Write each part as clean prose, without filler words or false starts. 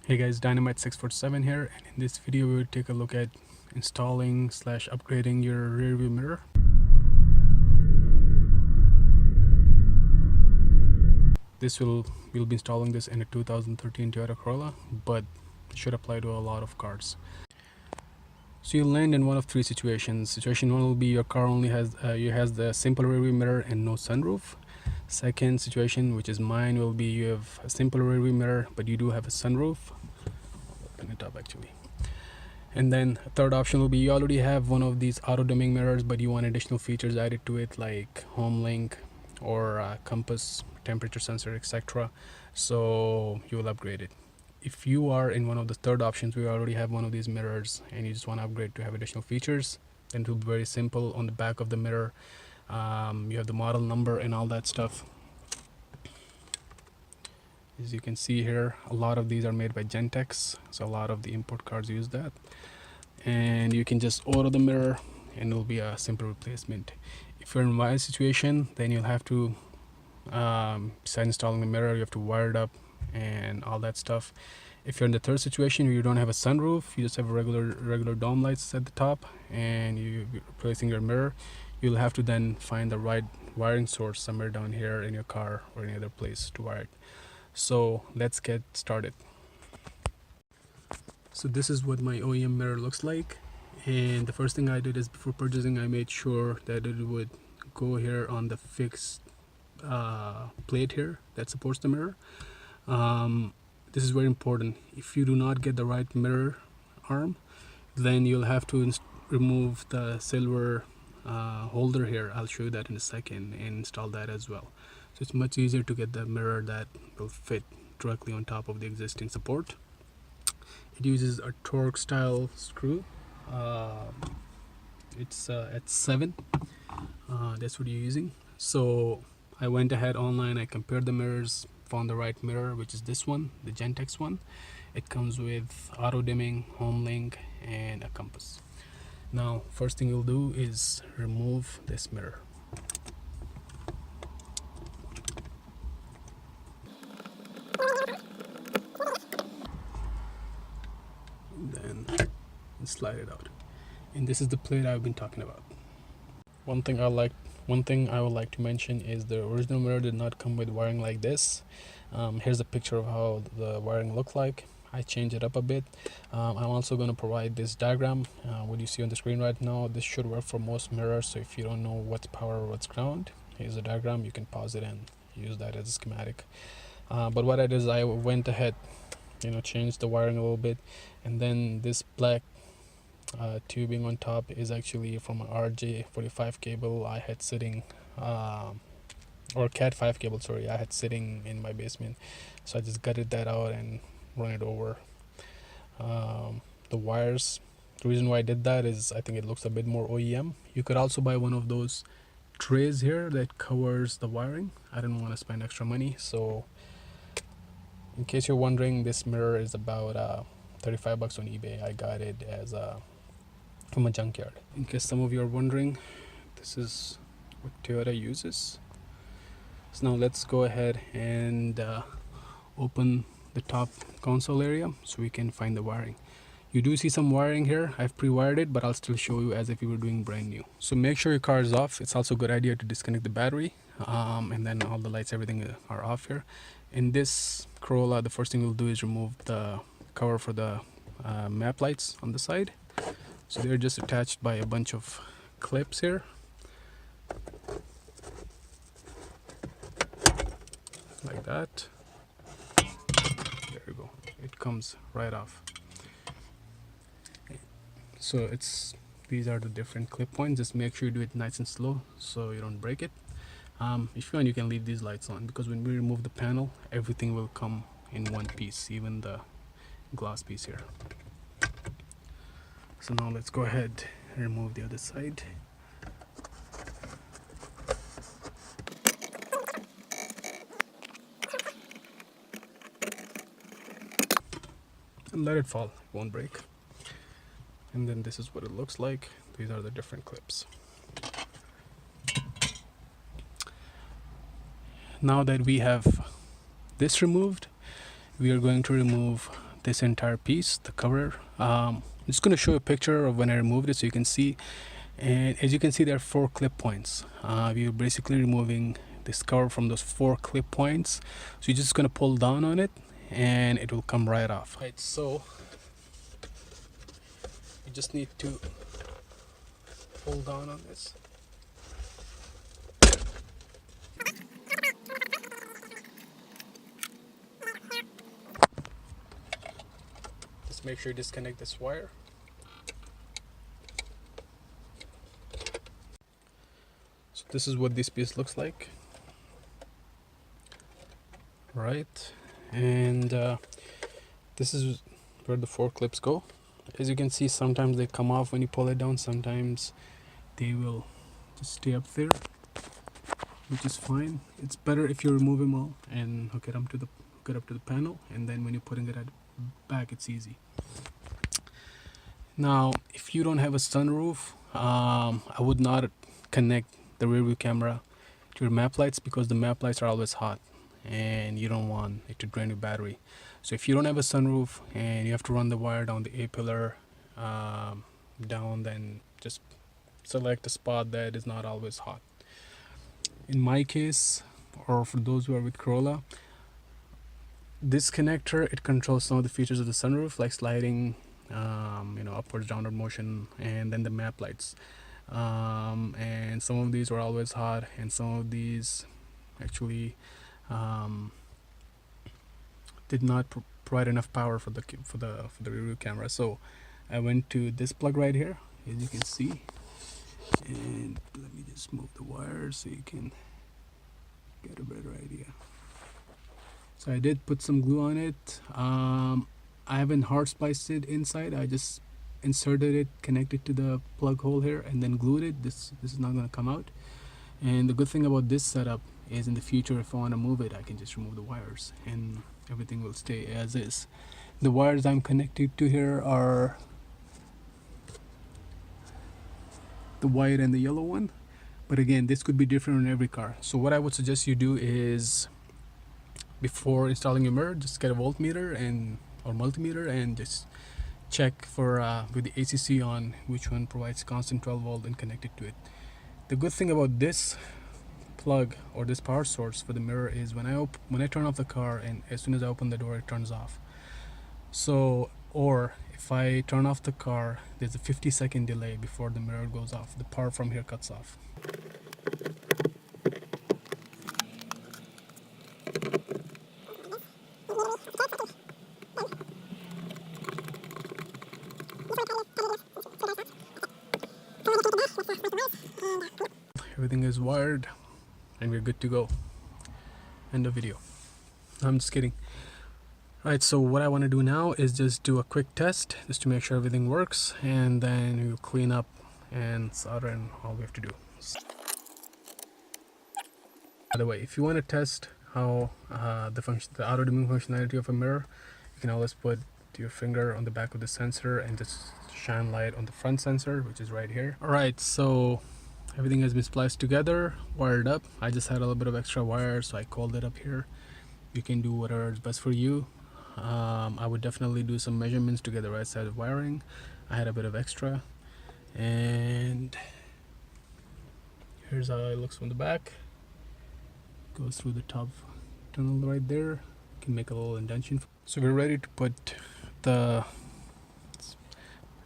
Hey guys, Dynamite 647 here, and in this video we will take a look at installing / upgrading your rear view mirror. We'll be installing this in a 2013 Toyota Corolla, but it should apply to a lot of cars. So you'll land in one of three situations. Situation one will be your car only has the simple rear view mirror and no sunroof. Second situation, which is mine, will be you have a simple rear view mirror but you do have a sunroof. Open it up actually. And then a third option will be you already have one of these auto dimming mirrors but you want additional features added to it, like home link or compass, temperature sensor, etc. So you will upgrade it. If you are in one of the third options, we already have one of these mirrors and you just want to upgrade to have additional features, then it will be very simple. On the back of the mirror you have the model number and all that stuff. As you can see here, a lot of these are made by Gentex, so a lot of the import cars use that, and you can just order the mirror and it will be a simple replacement. If you're in my situation, then you'll have to besides installing the mirror, you have to wire it up and all that stuff. If you're in the third situation where you don't have a sunroof, you just have regular dome lights at the top and you're replacing your mirror, you'll have to then find the right wiring source somewhere down here in your car or any other place to wire it. So let's get started. So this is what my OEM mirror looks like, and the first thing I did is before purchasing I made sure that it would go here on the fixed plate here that supports the mirror. This is very important. If you do not get the right mirror arm, then you'll have to remove the silver holder here. I'll show you that in a second, and install that as well. So it's much easier to get the mirror that will fit directly on top of the existing support. It uses a torque style screw. It's at 7. That's what you're using. So I went ahead online, I compared the mirrors, found the right mirror, which is this one, the Gentex one. It comes with auto dimming, home link, and a compass. Now first thing you'll do is remove this mirror. Then slide it out, and this is the plate I've been talking about. One thing I would like to mention is the original mirror did not come with wiring like this. Here's a picture of how the wiring looked like. I changed it up a bit. I'm also going to provide this diagram, what you see on the screen right now. This should work for most mirrors, so if you don't know what's power or what's ground, here's a diagram. You can pause it and use that as a schematic. But what I did is I went ahead, changed the wiring a little bit, and then this black tubing on top is actually from an RJ45 cable I had sitting, or Cat5 cable, sorry, I had sitting in my basement. So I just gutted that out and run it over the wires. The reason why I did that is I think it looks a bit more OEM. You could also buy one of those trays here that covers the wiring. I didn't want to spend extra money, so in case you're wondering, this mirror is about 35 bucks on eBay. I got it as from a junkyard. In case some of you are wondering, this is what Toyota uses. So now let's go ahead and open the top console area so we can find the wiring. You do see some wiring here. I've pre-wired it, but I'll still show you as if you were doing brand new. So make sure your car is off. It's also a good idea to disconnect the battery, and then all the lights, everything are off here. In this Corolla, the first thing we'll do is remove the cover for the map lights on the side. So they're just attached by a bunch of clips here. Like that. There we go. It comes right off. So these are the different clip points. Just make sure you do it nice and slow so you don't break it. If you want, you can leave these lights on, because when we remove the panel, everything will come in one piece, even the glass piece here. So now let's go ahead and remove the other side. And let it fall, it won't break. And then this is what it looks like. These are the different clips. Now that we have this removed, we are going to remove this entire piece, the cover. I'm just going to show a picture of when I removed it so you can see. And as you can see, there are 4 clip points. We're basically removing this cover from those 4 clip points. So you're just going to pull down on it and it will come right off. Right, so you just need to pull down on this. Just make sure you disconnect this wire. So this is what this piece looks like. Right, and this is where the 4 clips go. As you can see, sometimes they come off when you pull it down, sometimes they will just stay up there, which is fine. It's better if you remove them all and hook it up to the panel, and then when you're putting it back, it's easy. Now, if you don't have a sunroof, I would not connect the rear view camera to your map lights, because the map lights are always hot and you don't want it to drain your battery. So if you don't have a sunroof and you have to run the wire down the A-pillar down, then just select a spot that is not always hot. In my case, or for those who are with Corolla, this connector, it controls some of the features of the sunroof, like sliding, upwards, downward motion, and then the map lights. And some of these are always hot, and some of these actually did not provide enough power for the rear view camera. So I went to this plug right here, as you can see, and let me just move the wires so you can get a better idea. So I did put some glue on it. I haven't hard spliced it inside. I just inserted it, connected to the plug hole here, and then glued it. This is not going to come out. And the good thing about this setup is, in the future, if I want to move it, I can just remove the wires and everything will stay as is. The wires I'm connected to here are the white and the yellow one, but again, this could be different on every car. So what I would suggest you do is, before installing your mirror, just get a voltmeter or multimeter and just check for with the ACC on which one provides constant 12 volt and connect it to it. The good thing about this plug or this power source for the mirror is when I turn off the car, and as soon as I open the door, it turns off. So, or if I turn off the car, there's a 50-second delay before the mirror goes off. The power from here cuts off. Everything is wired and we're good to go. End of video. I'm just kidding. Right, so what I want to do now is just do a quick test just to make sure everything works, and then we'll clean up and solder and all we have to do. By the way, if you want to test how the auto dimming functionality of a mirror, you can always put your finger on the back of the sensor and just shine light on the front sensor, which is right here. Alright, so everything has been spliced together, wired up. I just had a little bit of extra wire, so I called it up here. You can do whatever is best for you. I would definitely do some measurements to get the right side of wiring. I had a bit of extra, and here's how it looks from the back. Goes through the top tunnel right there. You can make a little indentation. So we're ready to put the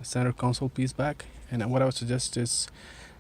center console piece back, and what I would suggest is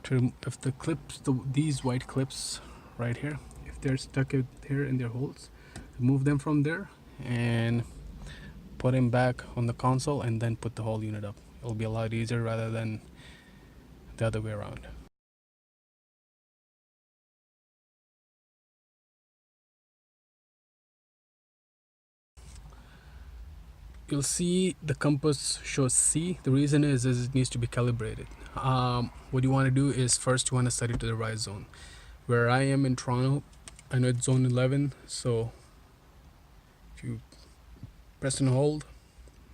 to, if the clips, these white clips right here, if they're stuck here in their holes, remove them from there and put them back on the console, and then put the whole unit up. It'll be a lot easier rather than the other way around. You'll see the compass shows C. The reason is it needs to be calibrated. What you want to do is, first you want to set it to the right zone. Where I am in Toronto, I know it's zone 11, so if you press and hold,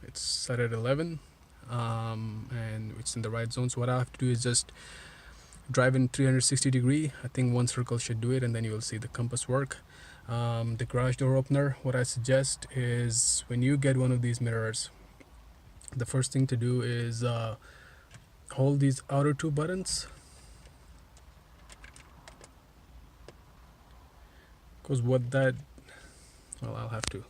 it's set at 11, and it's in the right zone. So what I have to do is just drive in 360 degree. I think one circle should do it, and then you will see the compass work. The garage door opener, what I suggest is when you get one of these mirrors, the first thing to do is hold these outer two buttons, because what that, well, I'll have to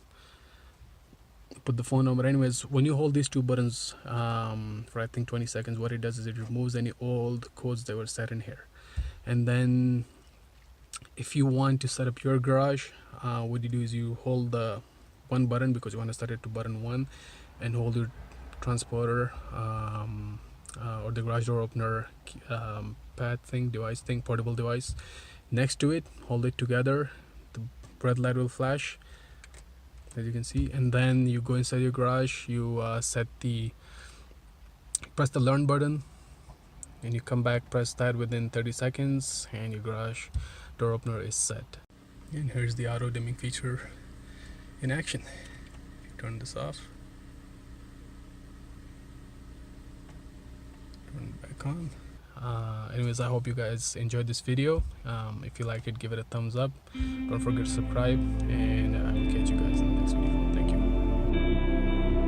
put the phone number. Anyways, when you hold these two buttons for I think 20 seconds, what it does is it removes any old codes that were set in here. And then if you want to set up your garage, what you do is you hold the one button, because you want to set it to button 1, and hold your transporter or the garage door opener pad thing, device thing, portable device next to it. Hold it together, the red light will flash, as you can see, and then you go inside your garage, you press the learn button, and you come back, press that within 30 seconds, and your garage door opener is set. And here's the auto dimming feature in action. Turn this off, turn it back on. Anyways, I hope you guys enjoyed this video. If you like it, give it a thumbs up. Don't forget to subscribe, and I will catch you guys in the next video. Thank you.